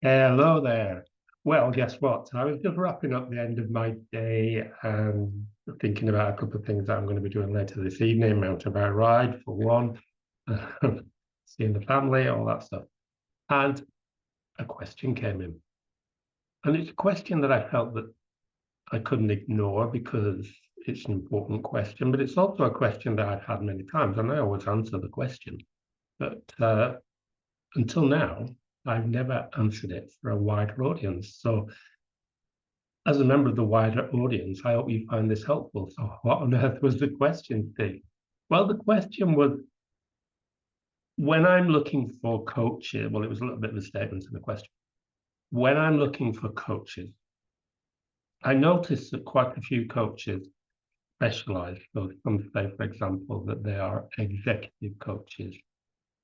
Hello there. Well, guess what? I was just wrapping up the end of my day and thinking about a couple of things that I'm going to be doing later this evening. Mountain bike ride for one, seeing the family, all that stuff. And a question came in. And it's a question that I felt that I couldn't ignore because it's an important question, but it's also a question that I've had many times, and I always answer the question. But until now, I've never answered it for a wider audience. So as a member of the wider audience, I hope you find this helpful. So what on earth was the question, Steve? Well, the question was, when I'm looking for coaches, well, it was a little bit of a statement in the question. When I'm looking for coaches, I noticed that quite a few coaches specialize. So some say, for example, that they are executive coaches.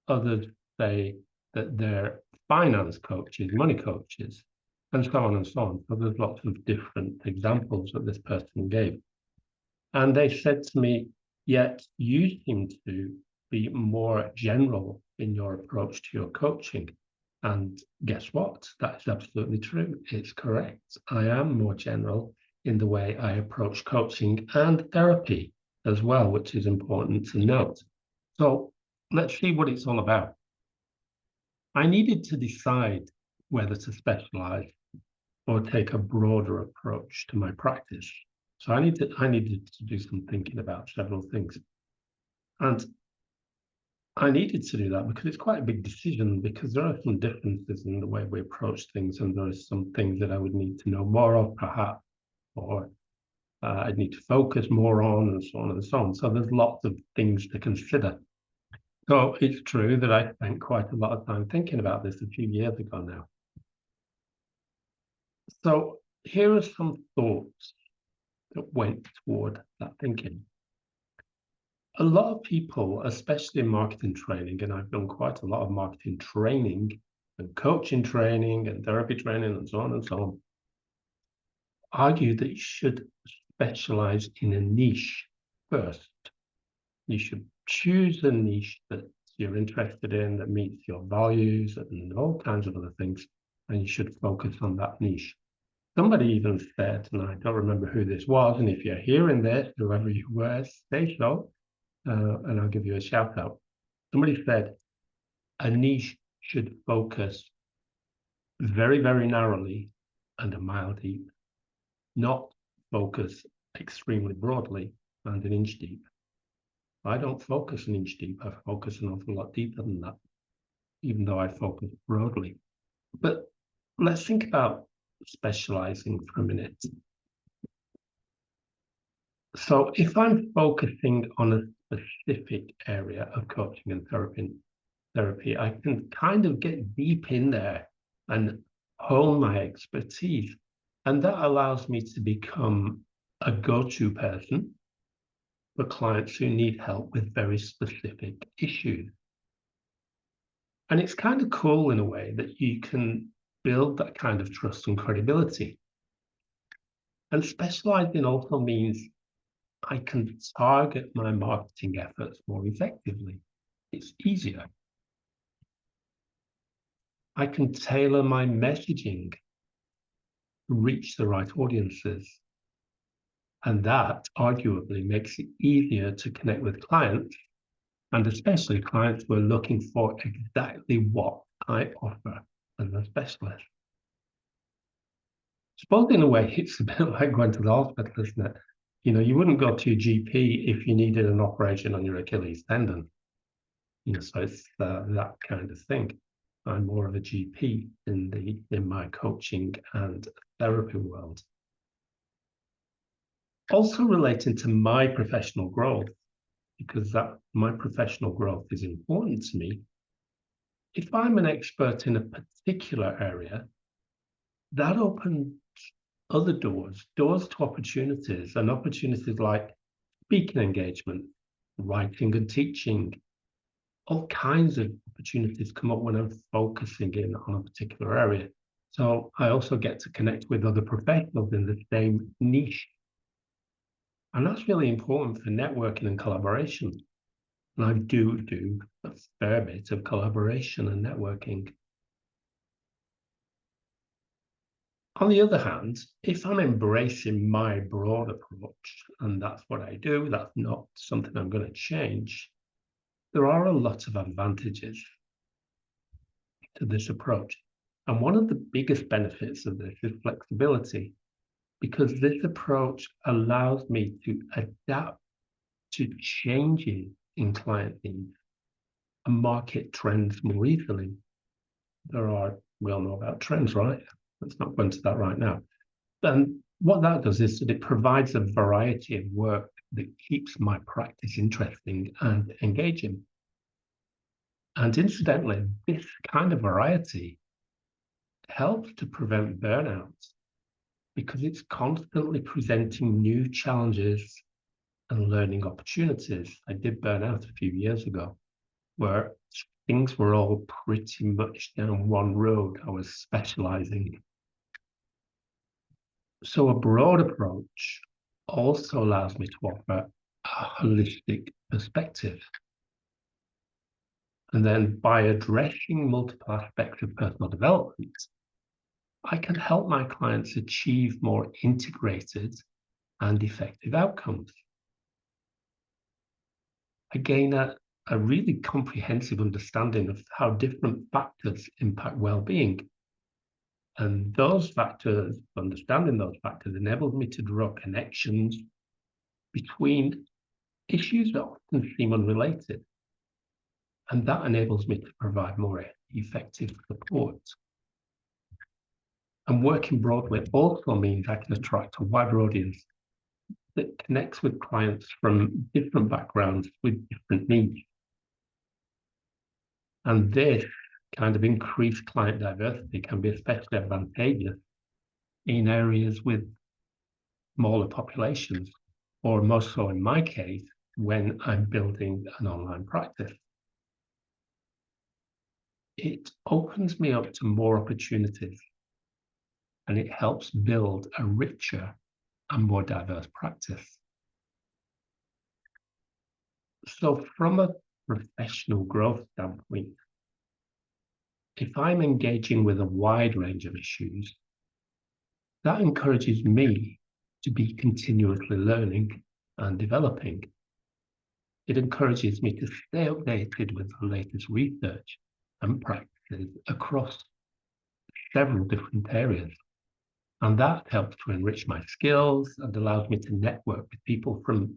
Others say that they're finance coaches, money coaches, and so on and so on. So there's lots of different examples that this person gave. And they said to me, yet you seem to be more general in your approach to your coaching. And guess what? That is absolutely true. It's correct. I am more general in the way I approach coaching and therapy as well, which is important to note. So let's see what it's all about. I needed to decide whether to specialize or take a broader approach to my practice. So I needed to do some thinking about several things. And I needed to do that because it's quite a big decision, because there are some differences in the way we approach things, and there are some things that I would need to know more of, perhaps, or I'd need to focus more on, and so on and so on. So there's lots of things to consider. So it's true that I spent quite a lot of time thinking about this a few years ago now. So here are some thoughts that went toward that thinking. A lot of people, especially in marketing training, and I've done quite a lot of marketing training and coaching training and therapy training and so on, argue that you should specialize in a niche first. You should choose a niche that you're interested in, that meets your values and all kinds of other things, and you should focus on that niche. Somebody even said, and I don't remember who this was, and if you're hearing this, whoever you were, say so, and I'll give you a shout out. Somebody said a niche should focus very, very narrowly and a mile deep, not focus extremely broadly and an inch deep. I don't focus an inch deep, I focus an awful lot deeper than that, even though I focus broadly. But let's think about specializing for a minute. So if I'm focusing on a specific area of coaching and therapy, I can kind of get deep in there and hone my expertise. And that allows me to become a go-to person for clients who need help with very specific issues. And it's kind of cool in a way that you can build that kind of trust and credibility. And specializing also means I can target my marketing efforts more effectively. It's easier. I can tailor my messaging to reach the right audiences. And that arguably makes it easier to connect with clients, and especially clients who are looking for exactly what I offer as a specialist. Suppose in a way, it's a bit like going to the hospital, isn't it? You know, you wouldn't go to your GP if you needed an operation on your Achilles tendon. You know, so it's that kind of thing. I'm more of a GP in my coaching and therapy world. Also relating to my professional growth, because my professional growth is important to me. If I'm an expert in a particular area, that opens other doors to opportunities, and opportunities like speaking engagement, writing and teaching. All kinds of opportunities come up when I'm focusing in on a particular area. So I also get to connect with other professionals in the same niche. And that's really important for networking and collaboration. And I do a fair bit of collaboration and networking. On the other hand, if I'm embracing my broad approach, and that's what I do, that's not something I'm going to change, there are a lot of advantages to this approach. And one of the biggest benefits of this is flexibility, because this approach allows me to adapt to changes in client needs and market trends more easily. We all know about trends, right? Let's not go into that right now. And what that does is that it provides a variety of work that keeps my practice interesting and engaging. And incidentally, this kind of variety helps to prevent burnout because it's constantly presenting new challenges and learning opportunities. I did burn out a few years ago where things were all pretty much down one road. I was specializing. So a broad approach also allows me to offer a holistic perspective. And then by addressing multiple aspects of personal development, I can help my clients achieve more integrated and effective outcomes. I gain a really comprehensive understanding of how different factors impact well-being. And those factors, understanding those factors, enables me to draw connections between issues that often seem unrelated. And that enables me to provide more effective support. And working broadly also means I can attract a wider audience that connects with clients from different backgrounds with different needs. And this kind of increased client diversity can be especially advantageous in areas with smaller populations, or most so in my case, when I'm building an online practice. It opens me up to more opportunities, and it helps build a richer and more diverse practice. So from a professional growth standpoint, if I'm engaging with a wide range of issues, that encourages me to be continuously learning and developing. It encourages me to stay updated with the latest research and practices across several different areas. And that helps to enrich my skills and allows me to network with people from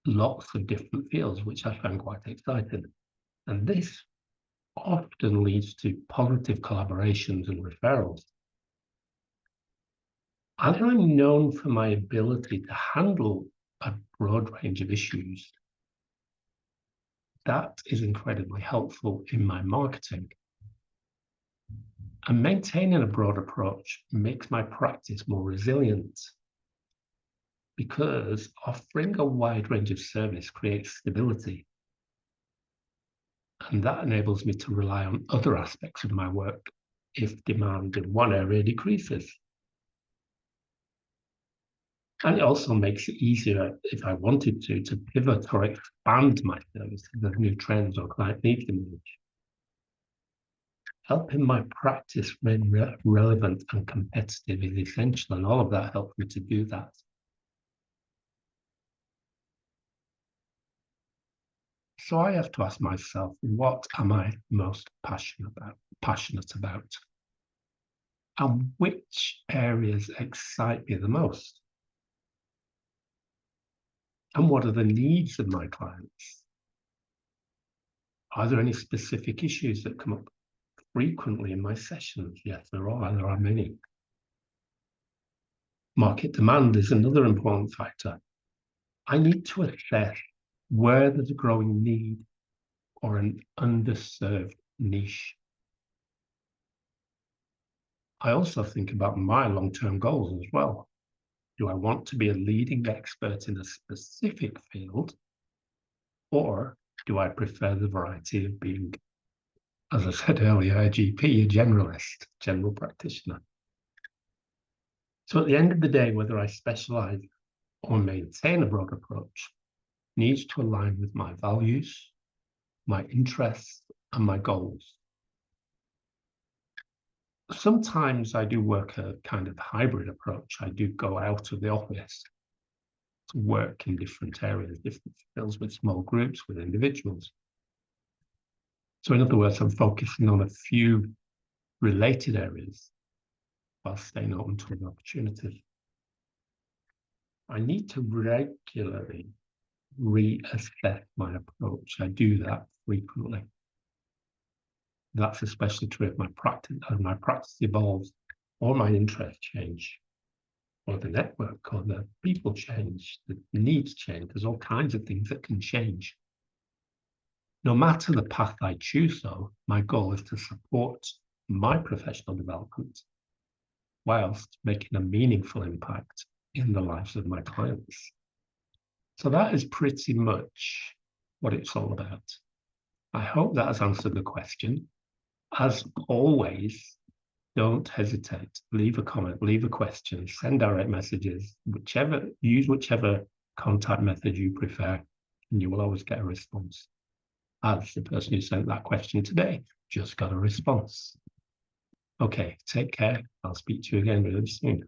lots of different fields, which I find quite exciting. And this often leads to positive collaborations and referrals. And I'm known for my ability to handle a broad range of issues. That is incredibly helpful in my marketing. And maintaining a broad approach makes my practice more resilient because offering a wide range of service creates stability. And that enables me to rely on other aspects of my work if demand in one area decreases. And it also makes it easier, if I wanted to pivot or expand my service as new trends or client needs emerge. Helping my practice remain relevant and competitive is essential, and all of that helps me to do that. So I have to ask myself, what am I most passionate about? And which areas excite me the most? And what are the needs of my clients? Are there any specific issues that come up frequently in my sessions? Yes, there are many. Market demand is another important factor. I need to assess where there's a growing need or an underserved niche. I also think about my long-term goals as well. Do I want to be a leading expert in a specific field, or do I prefer the variety of being, as I said earlier, a GP, a generalist, general practitioner? So at the end of the day, whether I specialize or maintain a broad approach needs to align with my values, my interests, and my goals. Sometimes I do work a kind of hybrid approach. I do go out of the office to work in different areas, different fields, with small groups, with individuals. So in other words, I'm focusing on a few related areas while staying open to other opportunities. I need to regularly reassess my approach. I do that frequently. That's especially true if my practice evolves, or my interests change, or the network or the people change, the needs change. There's all kinds of things that can change. No matter the path I choose, though, my goal is to support my professional development whilst making a meaningful impact in the lives of my clients. So that is pretty much what it's all about. I hope that has answered the question. As always, don't hesitate. Leave a comment, leave a question, send direct messages, use whichever contact method you prefer, and you will always get a response. As the person who sent that question today just got a response. Okay, take care. I'll speak to you again really soon.